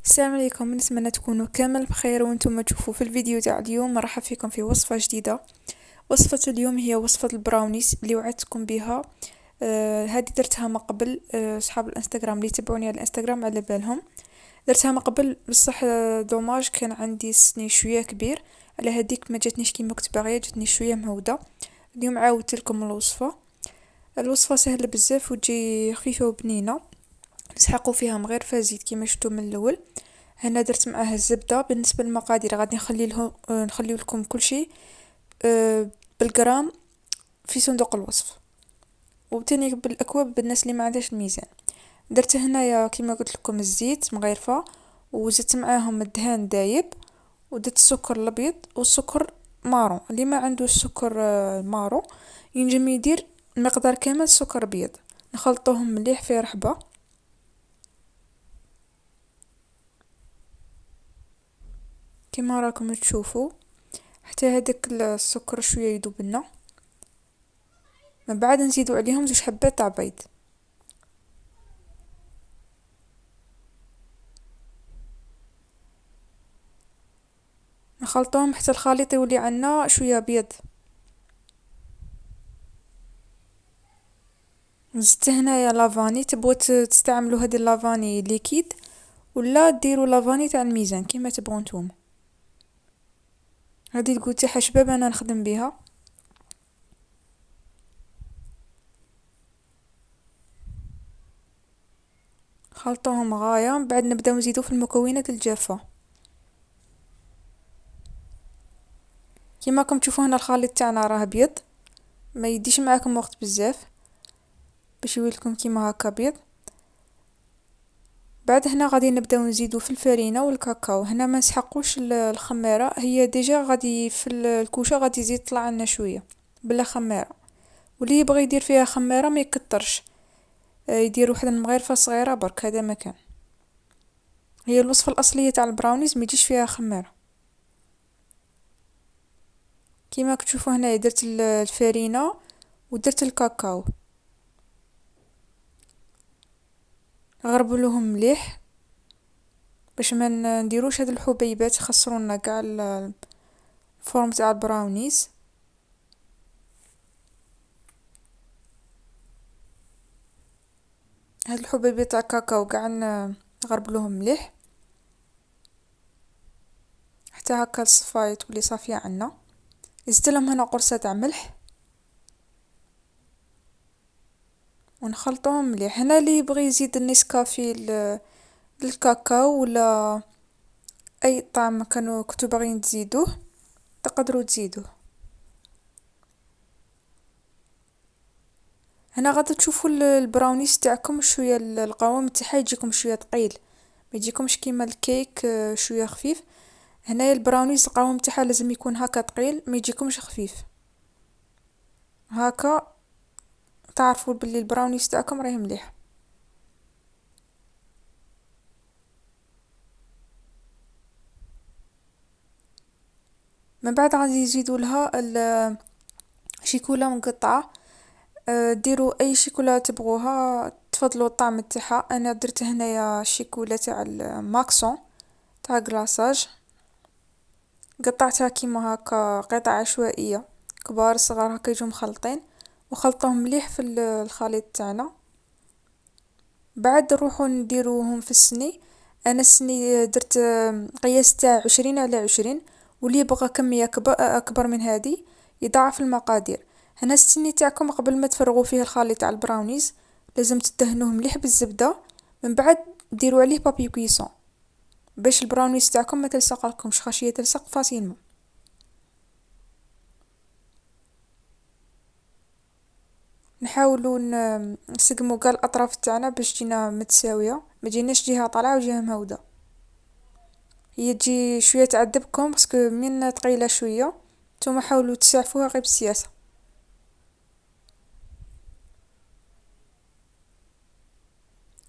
السلام عليكم، نتمنى تكونوا كامل بخير وانتم تشوفوا في الفيديو تاع اليوم. مرحب فيكم في وصفة جديدة. وصفة اليوم هي وصفة البراونيز اللي وعدتكم بها. هذه درتها ما قبل. اصحاب الانستغرام اللي يتبعوني على الانستغرام على بالهم درتها ما قبل، بصح دوماج كان عندي سني شوية كبير، على هذيك ما جاتنيش كيما كنت باغية، جاتني شوية مهودة. اليوم عاودت لكم الوصفة سهلة بزاف وتجي خفيفة وبنينة. نسحقوا فيها من غير فازيت كيما شفتوا من الاول. هنا درت معاه الزبدة. بالنسبة للمقادير غادي نخلي لكم كل شيء بالجرام في صندوق الوصف، وتاني بالاكواب بالناس اللي ما عندهاش الميزان. درت هنايا كيما قلت لكم الزيت مغيرفة، وزدت معاهم الدهان دايب، ودرت السكر الابيض والسكر مارو. اللي ما عنده السكر مارو ينجم يدير مقدار كامل سكر ابيض. نخلطوهم مليح في رحبة كما راكم تشوفوا، حتى هذاك السكر شويه يذوب لنا. من بعد نزيدو عليهم 2 حبات تاع بيض. نخلطوهم حتى الخليط يولي عنا شويه ابيض. زدت هنايا لافاني، تبغوا تستعملوا هذه اللافاني ليكيد ولا ديروا لافاني تاع الميزان كيما تبغوا نتوما. هذه الكوع تاعها شباب انا نخدم بها. خلطوهم غايه، من بعد نبداو نزيدو في المكونات الجافه. كيما راكم تشوفوا هنا الخليط تاعنا راه ابيض، ما يديش معاكم وقت بزاف باش يوليكم كيما هكا ابيض. بعد هنا غادي نبداو نزيدو في الفرينه والكاكاو. هنا ما نسحقوش الخميره، هي ديجا غادي في الكوشه غادي يزيد طلع لنا شويه بلا خميره. واللي يبغي يدير فيها خميره ما يكترش، يدير واحده المغرفه صغيره برك، هذا مكان. هي الوصفه الاصليه تاع البراونيز ما يجيش فيها خميره. كيما كتشوفوا هنا درت الفرينه ودرت الكاكاو. غربلوهم مليح باش ما نديروش هاد الحبيبات يخسرونا كاع الفورم تاع البراونيز. هاد الحبيبات تاع كاكاو قاع نغربلوهم مليح حتى هكا الصفاية تولي صافية عنا. زدتلهم هنا قرصة تاع ملح ونخلطوهم مليح. هنا اللي يبغي يزيد النسكافي للكاكاو ولا اي طعم كانوا كنتو باغيين تزيدوه تقدروا تزيدوه. هنا غادي تشوفوا البراونيز تاعكم شويه القوام تاعها يجيكم شويه ثقيل، ما يجيكمش كيما الكيك شويه خفيف. هنايا البراونيز القوام تاعها لازم يكون هكا ثقيل، ما يجيكمش خفيف. هكا تعرفوا باللي البراونيز تاعكم راهي مليح. من بعد غادي يزيدوا لها الشيكولا مقطعه. ديروا اي شيكولا تبغوها، تفضلوا الطعم تاعها. انا درت هنايا الشيكولا تاع الماكسون تاع كلاصاج، قطعتها كيما هكا قطع عشوائيه، كبار صغار هكا يجوا مخلطين، وخلطهم مليح في الخليط تاعنا. بعد نروحو نديروهم في السني. انا السني درت قياس تاع 20 على 20، واللي يبغى كمية اكبر من هذه يضاعف المقادير. هنا السني تاعكم قبل ما تفرغوا فيه الخليط تاع البراونيز لازم تدهنوه مليح بالزبدة، من بعد ديروا عليه بابي كويسون باش البراونيز تاعكم ما تلصق لكمش، خاصيه تلصق فاسيلمون. نحاولوا نسقموا كاع الاطراف تاعنا باش تجينا متساويه، ما تجيناش جهه طالعه وجهه مهوده. هي تجي شويه تعذبكم باسكو من ثقيله شويه، نتوما حاولوا تسعفوها غير بسياسه.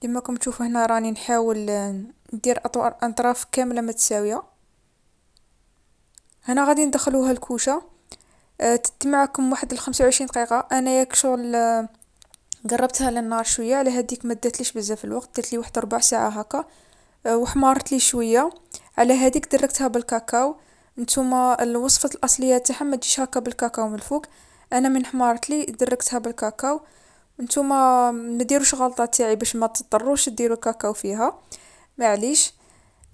كما راكم تشوفوا هنا راني نحاول ندير اطراف كامله متساويه. هنا غادي ندخلوها الكوشه. تدي معكم واحد 25 دقيقه. انا ياك شغل قربتها للنار شويه، على هذيك ما داتليش بزاف الوقت، دات لي واحد ربع ساعه هكا. وحمارت لي شويه، على هذيك دركتها بالكاكاو. نتوما الوصفه الاصليه تاعها ما تجيش هكا بالكاكاو من الفوق، انا من حمارت لي دركتها بالكاكاو. نتوما ما ديروش غلطه تاعي باش ما تضطروش ديروا كاكاو فيها، معليش.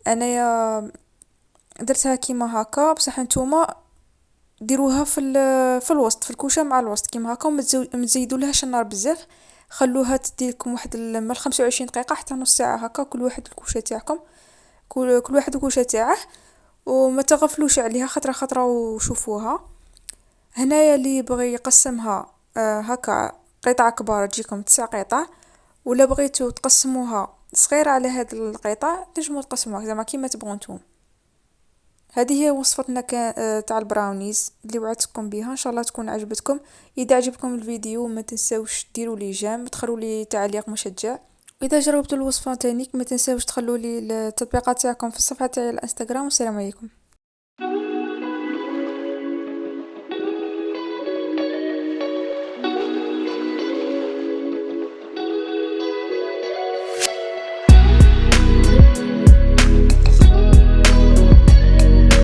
انايا درتها كيما هكا، بصح نتوما ديروها في الوسط، في الكوشه مع الوسط كيما هكا، وما تزيدولهاش النار بزاف. خلوها تديلكم واحد من 25 دقيقه حتى نص ساعه هكا، كل واحد الكوشه تاعكم، كل واحد الكوشه تاعه. وما تغفلوش عليها خطره خطره وشوفوها. هنايا اللي يبغي يقسمها هكا قطع كبار تجيكم 9 قطع، ولا بغيتو تقسموها صغيرة على هاد القطع تنجمو تقسموها زعما كيما تبغوا نتوما. هذه هي وصفتنا تاع البراونيز اللي وعدتكم بها، ان شاء الله تكون عجبتكم. اذا عجبكم الفيديو ما تنسوش ديروا لي جيم، تخلوا لي تعليق مشجع. واذا جربتوا الوصفه تانيك ما تنسوش تخلوا لي التطبيقات تاعكم في الصفحه تاعي الانستغرام. والسلام عليكم.